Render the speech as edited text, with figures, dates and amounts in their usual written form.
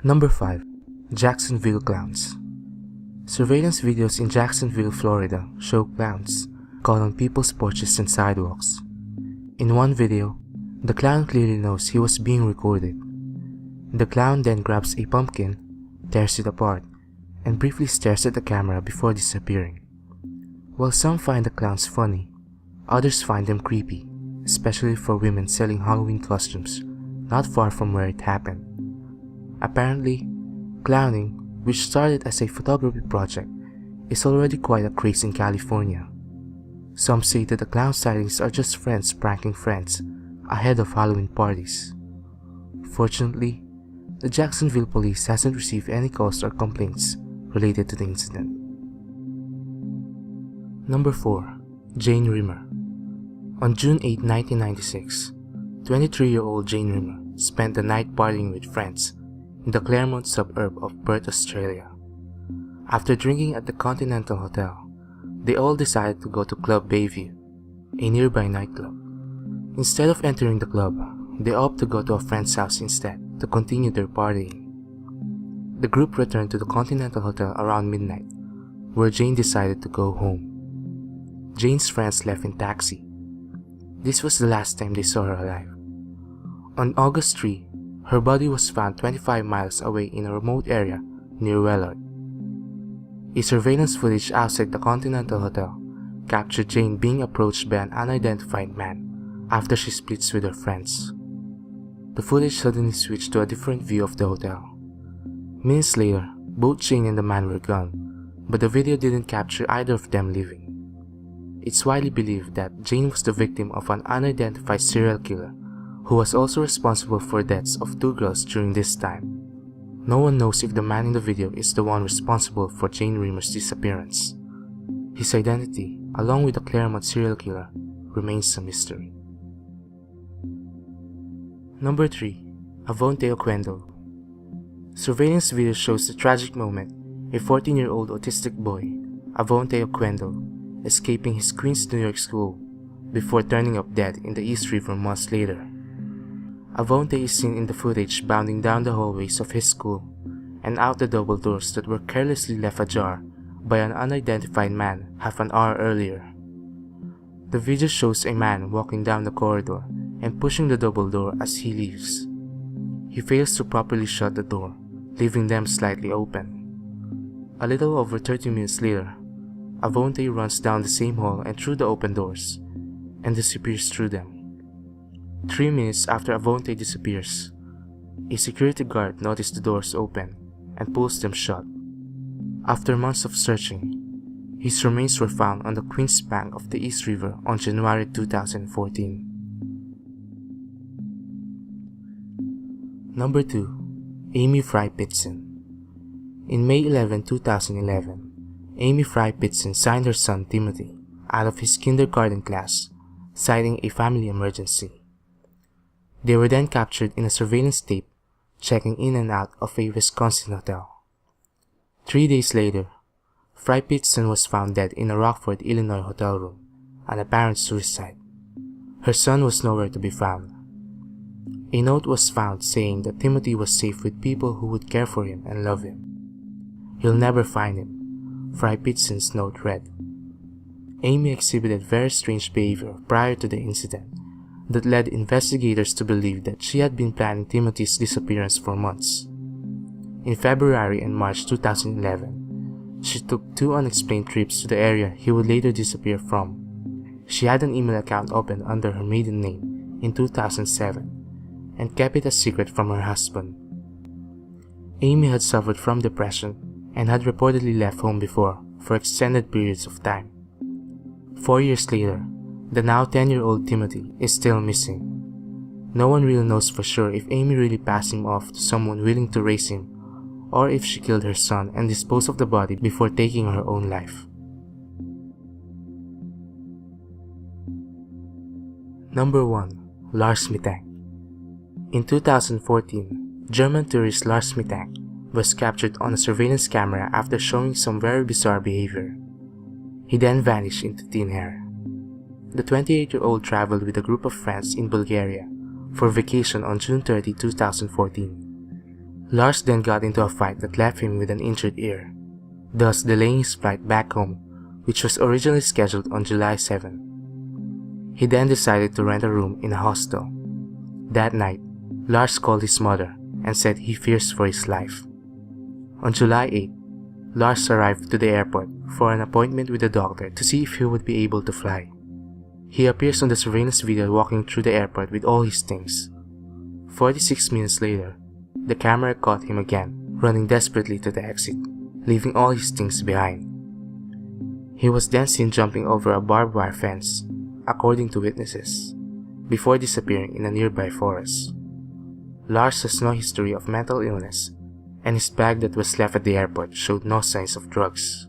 Number 5. Jacksonville Clowns. Surveillance videos in Jacksonville, Florida show clowns caught on people's porches and sidewalks. In one video, the clown clearly knows he was being recorded. The clown then grabs a pumpkin, tears it apart, and briefly stares at the camera before disappearing. While some find the clowns funny, others find them creepy, especially for women selling Halloween costumes not far from where it happened. Apparently, clowning, which started as a photography project, is already quite a craze in California. Some say that the clown sightings are just friends pranking friends ahead of Halloween parties. Fortunately, the Jacksonville police hasn't received any calls or complaints related to the incident. Number 4. Jane Rimmer. On June 8, 1996, 23-year-old Jane Rimmer spent the night partying with friends in the Claremont suburb of Perth, Australia. After drinking at the Continental Hotel, they all decided to go to Club Bayview, a nearby nightclub. Instead of entering the club, they opted to go to a friend's house instead to continue their partying. The group returned to the Continental Hotel around midnight, where Jane decided to go home. Jane's friends left in taxi. This was the last time they saw her alive. On August 3, her body was found 25 miles away in a remote area near Wellard. A surveillance footage outside the Continental Hotel captured Jane being approached by an unidentified man after she splits with her friends. The footage suddenly switched to a different view of the hotel. Minutes later, both Jane and the man were gone, but the video didn't capture either of them leaving. It's widely believed that Jane was the victim of an unidentified serial killer who was also responsible for deaths of 2 girls during this time. No one knows if the man in the video is the one responsible for Jane Rimmer's disappearance. His identity, along with the Claremont serial killer, remains a mystery. Number 3. Avonte Oquendo. Surveillance video shows the tragic moment a 14-year-old autistic boy, Avonte Oquendo, escaping his Queens, New York school before turning up dead in the East River months later. Avonte is seen in the footage bounding down the hallways of his school and out the double doors that were carelessly left ajar by an unidentified man half an hour earlier. The video shows a man walking down the corridor and pushing the double door as he leaves. He fails to properly shut the door, leaving them slightly open. A little over 30 minutes later, Avonte runs down the same hall and through the open doors, and disappears through them. 3 minutes after Avonte disappears, a security guard noticed the doors open and pulls them shut. After months of searching, his remains were found on the Queens bank of the East River on January 2014. Number 2. Amy Fry Pitson. In May 11, 2011, Amy Fry Pitson signed her son Timothy out of his kindergarten class, citing a family emergency. They were then captured in a surveillance tape checking in and out of a Wisconsin hotel. 3 days later, Fry Pitson was found dead in a Rockford, Illinois hotel room, an apparent suicide. Her son was nowhere to be found. A note was found saying that Timothy was safe with people who would care for him and love him. "You'll never find him," Fry Pitson's note read. Amy exhibited very strange behavior prior to the incident that led investigators to believe that she had been planning Timothy's disappearance for months. In February and March 2011, she took 2 unexplained trips to the area he would later disappear from. She had an email account opened under her maiden name in 2007 and kept it a secret from her husband. Amy had suffered from depression and had reportedly left home before for extended periods of time. 4 years later, the now 10-year-old Timothy is still missing. No one really knows for sure if Amy really passed him off to someone willing to raise him, or if she killed her son and disposed of the body before taking her own life. Number 1. Lars Mittank. In 2014, German tourist Lars Mittank was captured on a surveillance camera after showing some very bizarre behavior. He then vanished into thin air. The 28-year-old traveled with a group of friends in Bulgaria for vacation on June 30, 2014. Lars then got into a fight that left him with an injured ear, thus delaying his flight back home, which was originally scheduled on July 7. He then decided to rent a room in a hostel. That night, Lars called his mother and said he fears for his life. On July 8, Lars arrived to the airport for an appointment with a doctor to see if he would be able to fly. He appears on the surveillance video walking through the airport with all his things. 46 minutes later, the camera caught him again, running desperately to the exit, leaving all his things behind. He was then seen jumping over a barbed wire fence, according to witnesses, before disappearing in a nearby forest. Lars has no history of mental illness, and his bag that was left at the airport showed no signs of drugs.